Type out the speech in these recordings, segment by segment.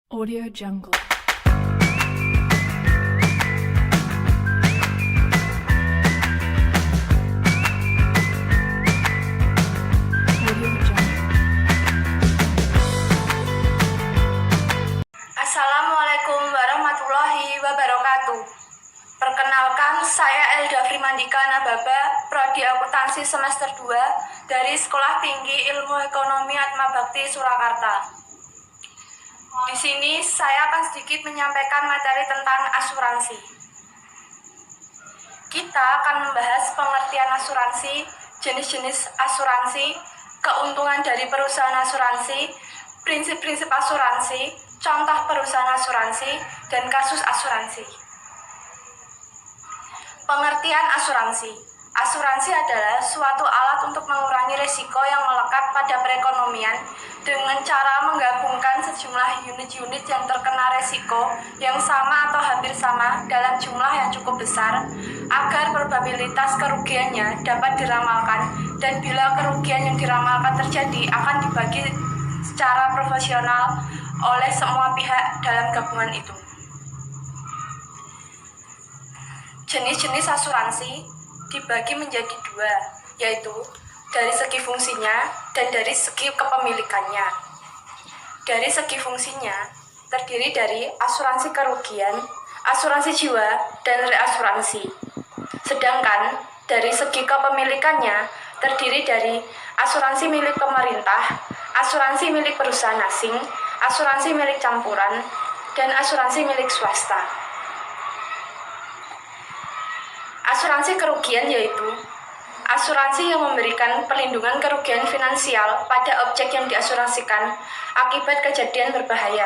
Audio Jungle. Audio Jungle. Assalamualaikum warahmatullahi wabarakatuh. Perkenalkan, saya Elda Frimandika Nababa, Prodi Akuntansi semester 2 dari Sekolah Tinggi Ilmu Ekonomi Atmabakti Surakarta. Di sini saya akan sedikit menyampaikan materi tentang asuransi. Kita akan membahas pengertian asuransi, jenis-jenis asuransi, keuntungan dari perusahaan asuransi, prinsip-prinsip asuransi, contoh perusahaan asuransi, dan kasus asuransi. Pengertian asuransi. Asuransi adalah suatu alat untuk mengurangi risiko yang melekat pada perekonomian dengan cara menggabungkan sejumlah unit-unit yang terkena risiko yang sama atau hampir sama dalam jumlah yang cukup besar agar probabilitas kerugiannya dapat diramalkan, dan bila kerugian yang diramalkan terjadi akan dibagi secara proporsional oleh semua pihak dalam gabungan itu. Jenis-jenis asuransi dibagi menjadi dua, yaitu dari segi fungsinya dan dari segi kepemilikannya. Dari segi fungsinya, terdiri dari asuransi kerugian, asuransi jiwa, dan reasuransi. Sedangkan dari segi kepemilikannya, terdiri dari asuransi milik pemerintah, asuransi milik perusahaan asing, asuransi milik campuran, dan asuransi milik swasta. Asuransi kerugian yaitu asuransi yang memberikan perlindungan kerugian finansial pada objek yang diasuransikan akibat kejadian berbahaya.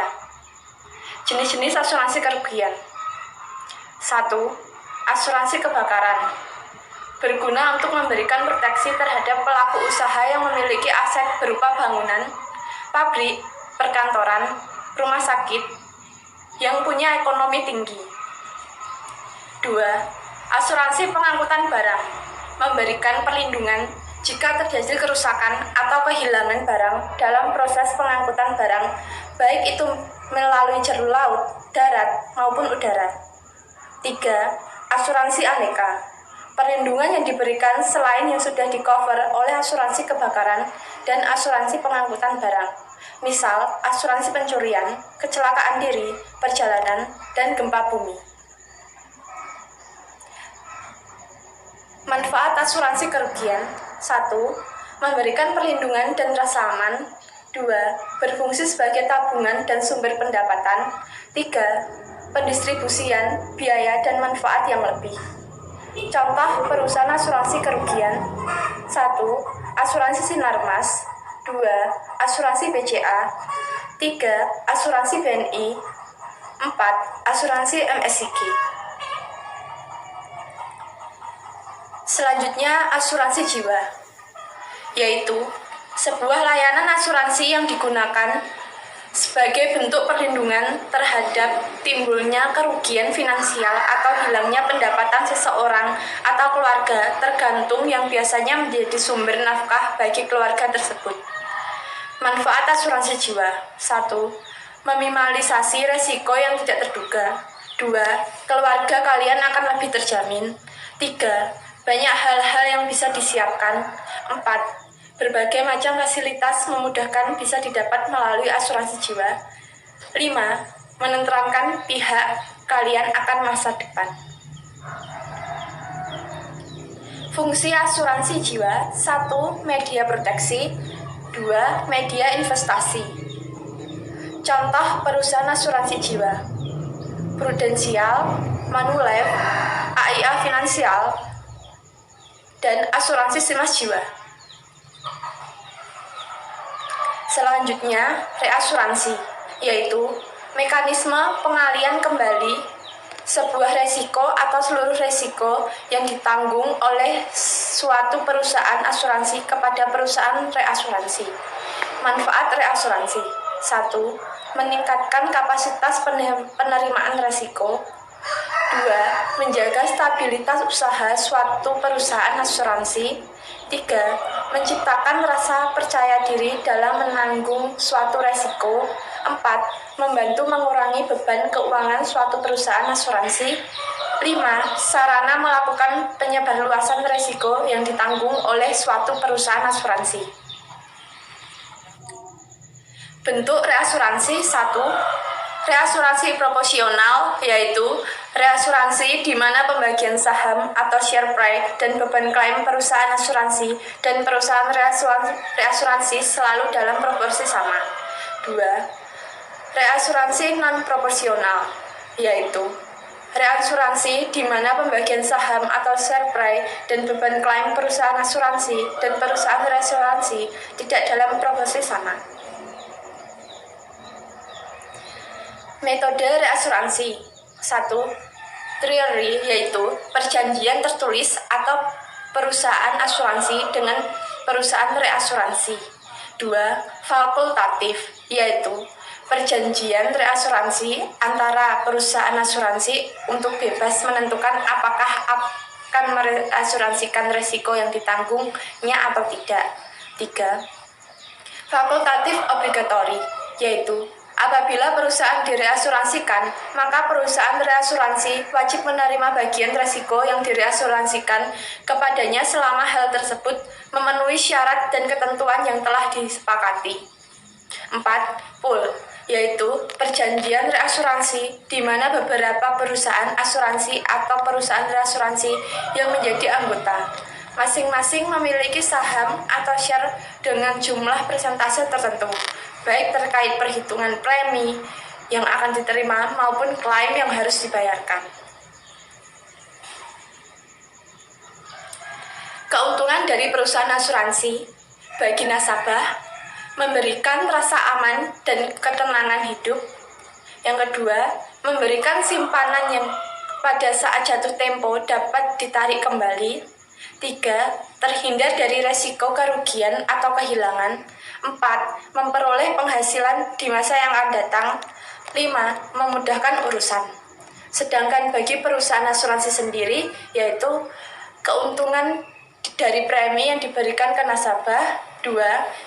Jenis-jenis asuransi kerugian. 1. Asuransi kebakaran. Berguna untuk memberikan proteksi terhadap pelaku usaha yang memiliki aset berupa bangunan, pabrik, perkantoran, rumah sakit yang punya ekonomi tinggi. 2. Asuransi pengangkutan barang, memberikan perlindungan jika terjadi kerusakan atau kehilangan barang dalam proses pengangkutan barang, baik itu melalui jalur laut, darat, maupun udara. 3. Asuransi aneka, perlindungan yang diberikan selain yang sudah di-cover oleh asuransi kebakaran dan asuransi pengangkutan barang, misal asuransi pencurian, kecelakaan diri, perjalanan, dan gempa bumi. Manfaat asuransi kerugian. 1. Memberikan perlindungan dan rasa aman. 2. Berfungsi sebagai tabungan dan sumber pendapatan. 3. Pendistribusian, biaya dan manfaat yang lebih. Contoh perusahaan asuransi kerugian. 1. Asuransi Sinarmas. 2. Asuransi BCA. 3. Asuransi BNI. 4. Asuransi MSIG. Selanjutnya, asuransi jiwa, yaitu sebuah layanan asuransi yang digunakan sebagai bentuk perlindungan terhadap timbulnya kerugian finansial atau hilangnya pendapatan seseorang atau keluarga, tergantung yang biasanya menjadi sumber nafkah bagi keluarga tersebut. Manfaat asuransi jiwa. 1. Meminimalisasi resiko yang tidak terduga. 2. Keluarga kalian akan lebih terjamin. 3. Banyak hal-hal yang bisa disiapkan. 4. Berbagai macam fasilitas memudahkan bisa didapat melalui asuransi jiwa. 5. Menenteramkan pihak kalian akan masa depan. Fungsi asuransi jiwa. 1. Media proteksi. 2. Media investasi. Contoh perusahaan asuransi jiwa: Prudensial, Manulife, AIA Finansial, dan asuransi Simas Jiwa. Selanjutnya, reasuransi, yaitu mekanisme pengalian kembali sebuah resiko atau seluruh resiko yang ditanggung oleh suatu perusahaan asuransi kepada perusahaan reasuransi. Manfaat reasuransi. 1. Meningkatkan kapasitas penerimaan resiko. 2. Menjaga stabilitas usaha suatu perusahaan asuransi. 3. Menciptakan rasa percaya diri dalam menanggung suatu resiko. 4. Membantu mengurangi beban keuangan suatu perusahaan asuransi. 5. Sarana melakukan penyebarluasan risiko yang ditanggung oleh suatu perusahaan asuransi. Bentuk reasuransi 1. Reasuransi proporsional, yaitu reasuransi di mana pembagian saham atau share price dan beban klaim perusahaan asuransi dan perusahaan reasuransi selalu dalam proporsi sama. 2. Reasuransi non-proporsional, yaitu reasuransi di mana pembagian saham atau share price dan beban klaim perusahaan asuransi dan perusahaan reasuransi tidak dalam proporsi sama. Metode reasuransi 1. Theory, yaitu perjanjian tertulis atau perusahaan asuransi dengan perusahaan reasuransi. 2. Fakultatif, yaitu perjanjian reasuransi antara perusahaan asuransi untuk bebas menentukan apakah akan mereasuransikan risiko yang ditanggungnya atau tidak. 3. Fakultatif obligatory, yaitu apabila perusahaan direasuransikan, maka perusahaan reasuransi wajib menerima bagian risiko yang direasuransikan kepadanya selama hal tersebut memenuhi syarat dan ketentuan yang telah disepakati. 4. Pool, yaitu perjanjian reasuransi di mana beberapa perusahaan asuransi atau perusahaan reasuransi yang menjadi anggota masing-masing memiliki saham atau share dengan jumlah persentase tertentu, baik terkait perhitungan premi yang akan diterima maupun klaim yang harus dibayarkan. Keuntungan dari perusahaan asuransi bagi nasabah memberikan rasa aman dan ketenangan hidup. Yang kedua, memberikan simpanan yang pada saat jatuh tempo dapat ditarik kembali. 3. Terhindar dari resiko kerugian atau kehilangan. 4. Memperoleh penghasilan di masa yang akan datang. 5. Memudahkan urusan. Sedangkan bagi perusahaan asuransi sendiri, yaitu keuntungan dari premi yang diberikan ke nasabah. 2.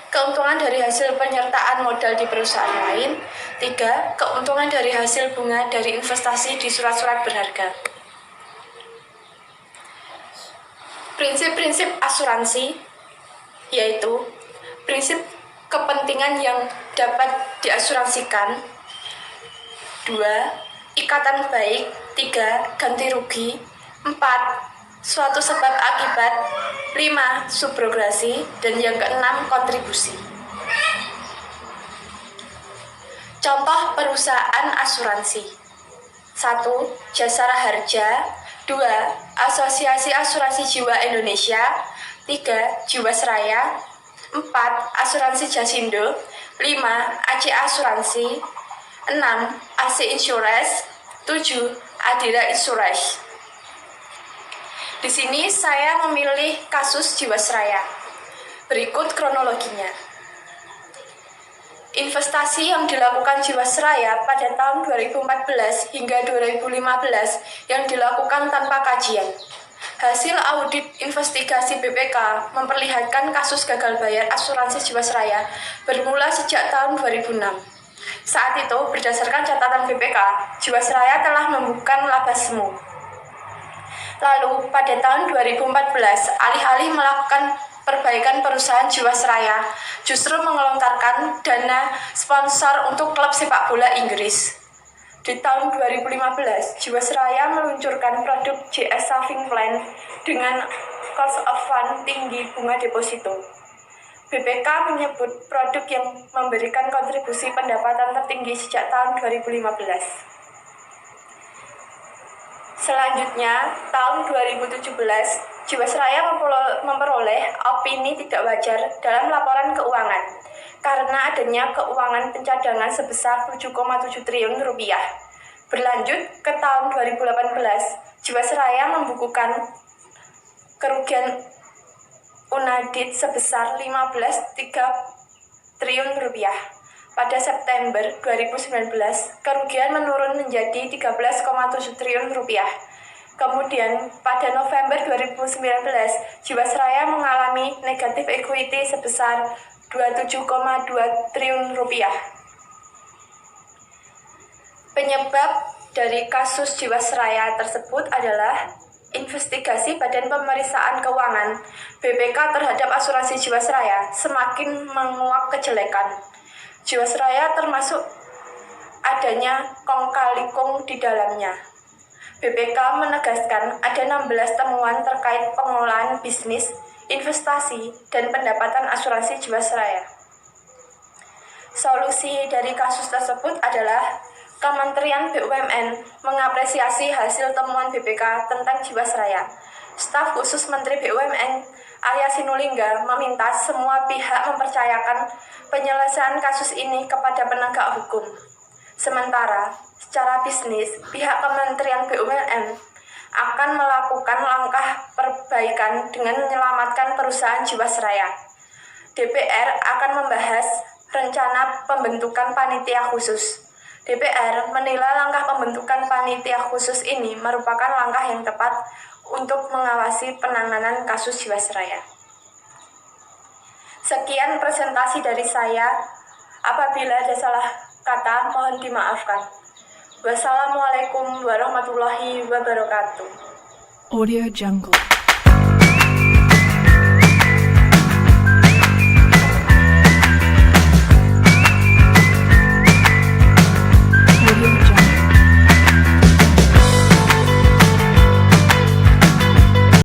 Keuntungan dari hasil penyertaan modal di perusahaan lain. 3. Keuntungan dari hasil bunga dari investasi di surat-surat berharga. Prinsip-prinsip asuransi, yaitu prinsip kepentingan yang dapat diasuransikan. 2. Ikatan baik. 3. Ganti rugi. 4. Suatu sebab akibat. 5. Subrogasi. Dan yang keenam, kontribusi. Contoh perusahaan asuransi. 1. Jasara Harja. 2. Asosiasi Asuransi Jiwa Indonesia. 3. Jiwasraya. 4. Asuransi Jasindo. 5. AC Asuransi. 6. AC Insurance. 7. Adira Insurance. Di sini saya memilih kasus Jiwasraya. Berikut kronologinya. Investasi yang dilakukan Jiwasraya pada tahun 2014 hingga 2015 yang dilakukan tanpa kajian. Hasil audit investigasi BPK memperlihatkan kasus gagal bayar asuransi Jiwasraya bermula sejak tahun 2006. Saat itu, berdasarkan catatan BPK, Jiwasraya telah membuka laba semu. Lalu, pada tahun 2014, alih-alih melakukan perbaikan perusahaan Jiwasraya justru mengelontarkan dana sponsor untuk klub sepak bola Inggris. Di tahun 2015, Jiwasraya meluncurkan produk JS Saving Plan dengan cost of fund tinggi bunga deposito. BPK menyebut produk yang memberikan kontribusi pendapatan tertinggi sejak tahun 2015. Selanjutnya, tahun 2017, Jiwasraya memperoleh opini tidak wajar dalam laporan keuangan karena adanya keuangan pencadangan sebesar 7,7 triliun rupiah. Berlanjut ke tahun 2018, Jiwasraya membukukan kerugian unadit sebesar 15,3 triliun rupiah. Pada September 2019, kerugian menurun menjadi 13,7 triliun rupiah. Kemudian, pada November 2019, Jiwasraya mengalami negatif equity sebesar 27,2 triliun rupiah. Penyebab dari kasus Jiwasraya tersebut adalah investigasi Badan Pemeriksaan Keuangan (BPK) terhadap asuransi Jiwasraya semakin menguak kejelekan. Jiwasraya termasuk adanya kong kali kong di dalamnya. BPK menegaskan ada 16 temuan terkait pengelolaan bisnis, investasi, dan pendapatan asuransi Jiwasraya. Solusi dari kasus tersebut adalah Kementerian BUMN mengapresiasi hasil temuan BPK tentang Jiwasraya. Staf khusus Menteri BUMN Arya Sinulinga meminta semua pihak mempercayakan penyelesaian kasus ini kepada penegak hukum. Sementara, secara bisnis, pihak Kementerian BUMN akan melakukan langkah perbaikan dengan menyelamatkan perusahaan Jiwasraya. DPR akan membahas rencana pembentukan panitia khusus. DPR menilai langkah pembentukan panitia khusus ini merupakan langkah yang tepat untuk mengawasi penanganan kasus Jiwasraya. Sekian presentasi dari saya. Apabila ada salah kata, mohon dimaafkan. Wassalamualaikum warahmatullahi wabarakatuh. Audio Jungle.